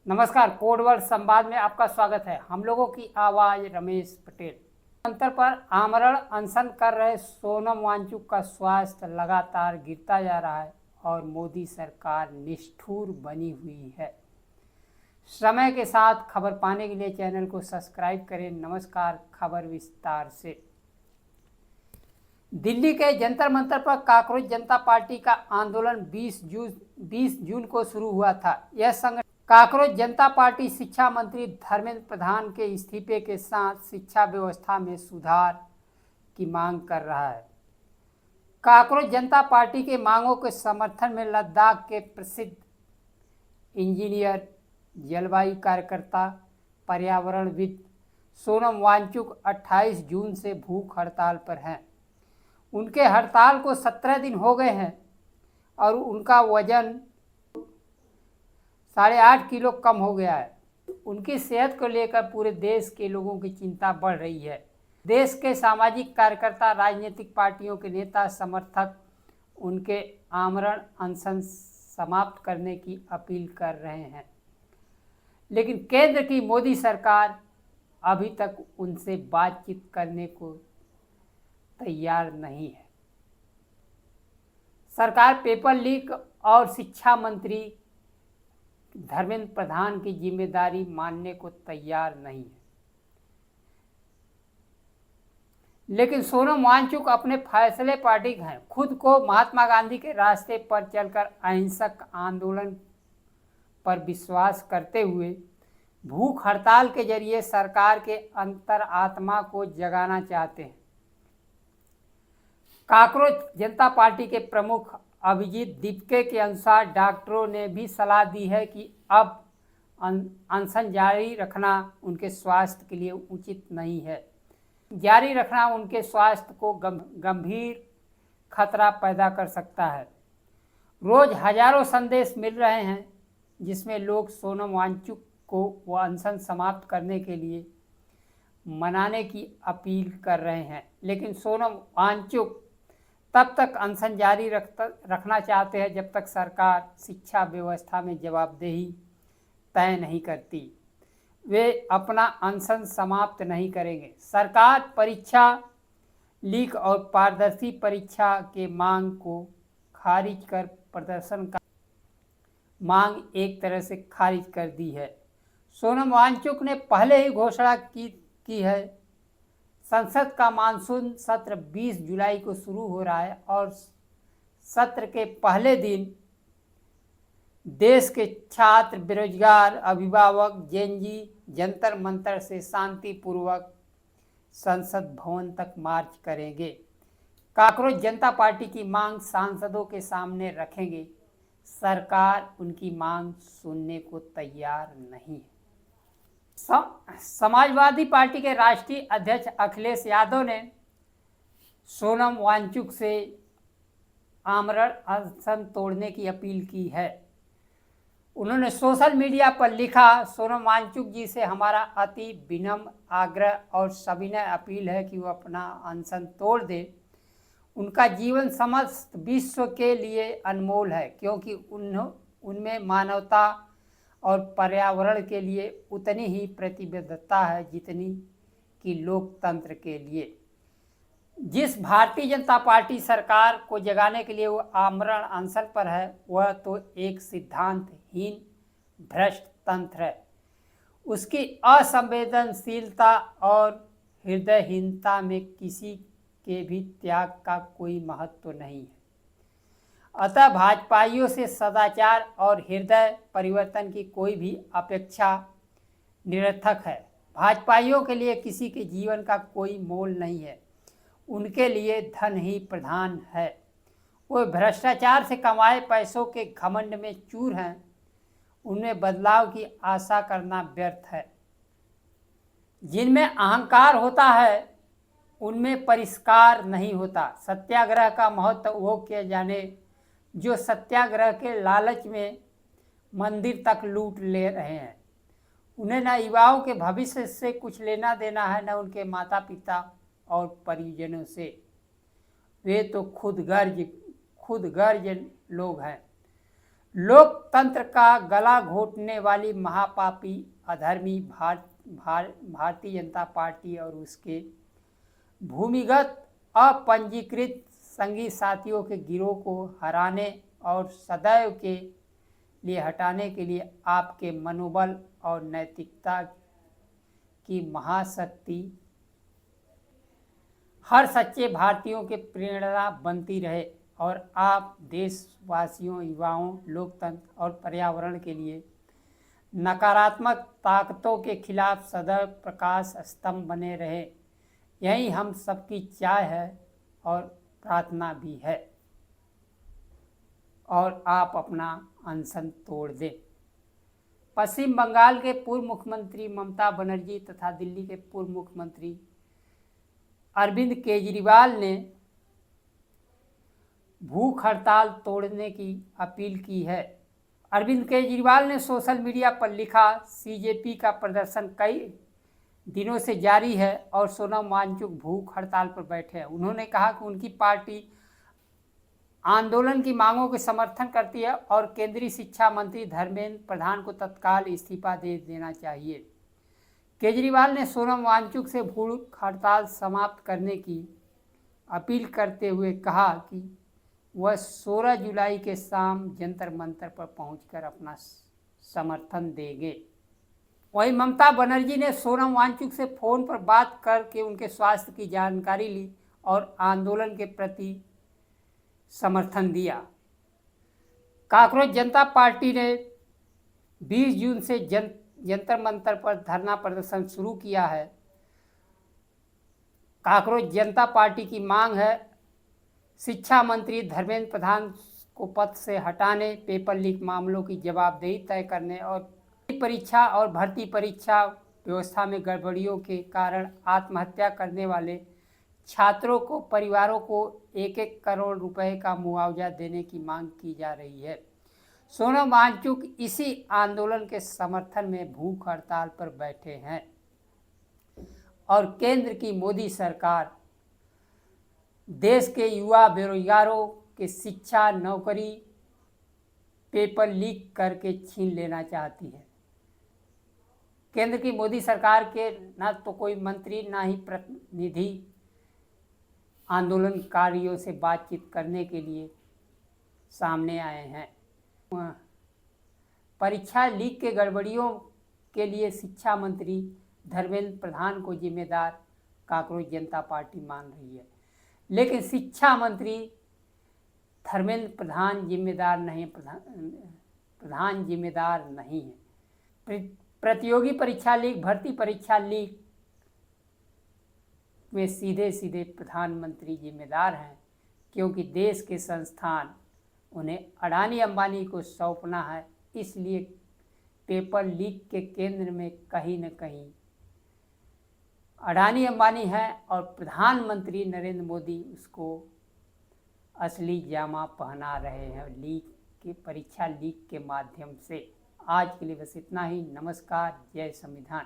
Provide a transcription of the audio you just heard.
नमस्कार, कोडवर्ड संवाद में आपका स्वागत है। हम लोगों की आवाज रमेश पटेल। अंतर पर आमरण अनशन कर रहे सोनम वांगचुक का स्वास्थ्य लगातार गिरता जा रहा है और मोदी सरकार निष्ठुर बनी हुई है। समय के साथ खबर पाने के लिए चैनल को सब्सक्राइब करें। नमस्कार, खबर विस्तार से। दिल्ली के जंतर मंतर पर कॉकरोच जनता पार्टी का आंदोलन 20 जून को शुरू हुआ था। यह संगठन कॉकरोच जनता पार्टी शिक्षा मंत्री धर्मेंद्र प्रधान के इस्तीफे के साथ शिक्षा व्यवस्था में सुधार की मांग कर रहा है। कॉकरोच जनता पार्टी के मांगों के समर्थन में लद्दाख के प्रसिद्ध इंजीनियर, जलवायु कार्यकर्ता, पर्यावरणविद सोनम वांगचुक 28 जून से भूख हड़ताल पर हैं। उनके हड़ताल को 17 दिन हो गए हैं और उनका वजन 8.5 किलो कम हो गया है। उनकी सेहत को लेकर पूरे देश के लोगों की चिंता बढ़ रही है। देश के सामाजिक कार्यकर्ता, राजनीतिक पार्टियों के नेता, समर्थक उनके आमरण अनशन समाप्त करने की अपील कर रहे हैं, लेकिन केंद्र की मोदी सरकार अभी तक उनसे बातचीत करने को तैयार नहीं है। सरकार पेपर लीक और शिक्षा मंत्री धर्मेंद्र प्रधान की जिम्मेदारी मानने को तैयार नहीं है, लेकिन सोनम वांगचुक अपने फैसले पार्टी हैं। खुद को महात्मा गांधी के रास्ते पर चलकर अहिंसक आंदोलन पर विश्वास करते हुए भूख हड़ताल के जरिए सरकार के अंतरात्मा को जगाना चाहते हैं। कॉकरोच जनता पार्टी के प्रमुख अभिजीत दीपके के अनुसार डॉक्टरों ने भी सलाह दी है कि अब अनशन जारी रखना उनके स्वास्थ्य के लिए उचित नहीं है। जारी रखना उनके स्वास्थ्य को गंभीर खतरा पैदा कर सकता है। रोज हजारों संदेश मिल रहे हैं जिसमें लोग सोनम वांगचुक को वह अनशन समाप्त करने के लिए मनाने की अपील कर रहे हैं, लेकिन सोनम वांगचुक तब तक अनशन जारी रखना चाहते हैं जब तक सरकार शिक्षा व्यवस्था में जवाबदेही तय नहीं करती। वे अपना अनशन समाप्त नहीं करेंगे। सरकार परीक्षा लीक और पारदर्शी परीक्षा के मांग को खारिज कर प्रदर्शन का मांग एक तरह से खारिज कर दी है। सोनम वांगचुक ने पहले ही घोषणा की है। संसद का मानसून सत्र 20 जुलाई को शुरू हो रहा है और सत्र के पहले दिन देश के छात्र, बेरोजगार, अभिभावक, जेनजी जंतर मंतर से शांतिपूर्वक संसद भवन तक मार्च करेंगे। कॉकरोच जनता पार्टी की मांग सांसदों के सामने रखेंगे। सरकार उनकी मांग सुनने को तैयार नहीं है। समाजवादी पार्टी के राष्ट्रीय अध्यक्ष अखिलेश यादव ने सोनम वांगचुक से आमरण अनशन तोड़ने की अपील की है। उन्होंने सोशल मीडिया पर लिखा, सोनम वांगचुक जी से हमारा अति विनम्र आग्रह और सविनय अपील है कि वो अपना अनशन तोड़ दे। उनका जीवन समस्त विश्व के लिए अनमोल है, क्योंकि उनमें मानवता और पर्यावरण के लिए उतनी ही प्रतिबद्धता है जितनी कि लोकतंत्र के लिए। जिस भारतीय जनता पार्टी सरकार को जगाने के लिए वो आमरण अनशन पर है, वह तो एक सिद्धांतहीन भ्रष्ट तंत्र है। उसकी असंवेदनशीलता और हृदयहीनता में किसी के भी त्याग का कोई महत्व नहीं है। अतः भाजपाइयों से सदाचार और हृदय परिवर्तन की कोई भी अपेक्षा निरर्थक है। भाजपाइयों के लिए किसी के जीवन का कोई मोल नहीं है। उनके लिए धन ही प्रधान है। वो भ्रष्टाचार से कमाए पैसों के घमंड में चूर हैं। उनमें बदलाव की आशा करना व्यर्थ है। जिनमें अहंकार होता है उनमें परिष्कार नहीं होता। सत्याग्रह का महत्व वो किया जाने जो सत्याग्रह के लालच में मंदिर तक लूट ले रहे हैं। उन्हें न युवाओं के भविष्य से कुछ लेना देना है, न उनके माता पिता और परिजनों से। वे तो खुद गर्ज लोग हैं। लोकतंत्र का गला घोटने वाली महापापी अधर्मी भारतीय जनता पार्टी और उसके भूमिगत अपंजीकृत संगी साथियों के गिरोह को हराने और सदैव के लिए हटाने के लिए आपके मनोबल और नैतिकता की महाशक्ति हर सच्चे भारतीयों के प्रेरणा बनती रहे और आप देशवासियों, युवाओं, लोकतंत्र और पर्यावरण के लिए नकारात्मक ताकतों के खिलाफ सदैव प्रकाश स्तंभ बने रहे। यही हम सबकी चाह है और प्रार्थना भी है। और आप अपना अनशन तोड़ दें। पश्चिम बंगाल के पूर्व मुख्यमंत्री ममता बनर्जी तथा दिल्ली के पूर्व मुख्यमंत्री अरविंद केजरीवाल ने भूख हड़ताल तोड़ने की अपील की है। अरविंद केजरीवाल ने सोशल मीडिया पर लिखा, सीजेपी का प्रदर्शन कई दिनों से जारी है और सोनम वांगचुक भूख हड़ताल पर बैठे हैं। उन्होंने कहा कि उनकी पार्टी आंदोलन की मांगों के समर्थन करती है और केंद्रीय शिक्षा मंत्री धर्मेंद्र प्रधान को तत्काल इस्तीफा दे देना चाहिए। केजरीवाल ने सोनम वांगचुक से भूख हड़ताल समाप्त करने की अपील करते हुए कहा कि वह 16 जुलाई के शाम जंतर मंतर पर पहुंचकर अपना समर्थन देंगे। वहीं ममता बनर्जी ने सोनम वांगचुक से फ़ोन पर बात करके उनके स्वास्थ्य की जानकारी ली और आंदोलन के प्रति समर्थन दिया। कांग्रेस जनता पार्टी ने 20 जून से जंतर मंतर पर धरना प्रदर्शन शुरू किया है। कांग्रेस जनता पार्टी की मांग है शिक्षा मंत्री धर्मेंद्र प्रधान को पद से हटाने, पेपर लीक मामलों की जवाबदेही तय करने और परीक्षा और भर्ती परीक्षा व्यवस्था में गड़बड़ियों के कारण आत्महत्या करने वाले छात्रों को परिवारों को 1-1 करोड़ रुपए का मुआवजा देने की मांग की जा रही है। सोनम वांगचुक इसी आंदोलन के समर्थन में भूख हड़ताल पर बैठे हैं और केंद्र की मोदी सरकार देश के युवा बेरोजगारों के शिक्षा, नौकरी पेपर लीक करके छीन लेना चाहती है। केंद्र की मोदी सरकार के ना तो कोई मंत्री ना ही प्रतिनिधि आंदोलनकारियों से बातचीत करने के लिए सामने आए हैं। परीक्षा लीक के गड़बड़ियों के लिए शिक्षा मंत्री धर्मेंद्र प्रधान को जिम्मेदार कांग्रेस जनता पार्टी मान रही है, लेकिन शिक्षा मंत्री धर्मेंद्र प्रधान जिम्मेदार नहीं, प्रधान जिम्मेदार नहीं है। प्रतियोगी परीक्षा लीक, भर्ती परीक्षा लीक में सीधे सीधे प्रधानमंत्री जिम्मेदार हैं, क्योंकि देश के संस्थान उन्हें अडानी अंबानी को सौंपना है। इसलिए पेपर लीक के केंद्र में कहीं न कहीं अडानी अंबानी है और प्रधानमंत्री नरेंद्र मोदी उसको असली जामा पहना रहे हैं लीक के, परीक्षा लीक के माध्यम से। आज के लिए बस इतना ही। नमस्कार। जय संविधान।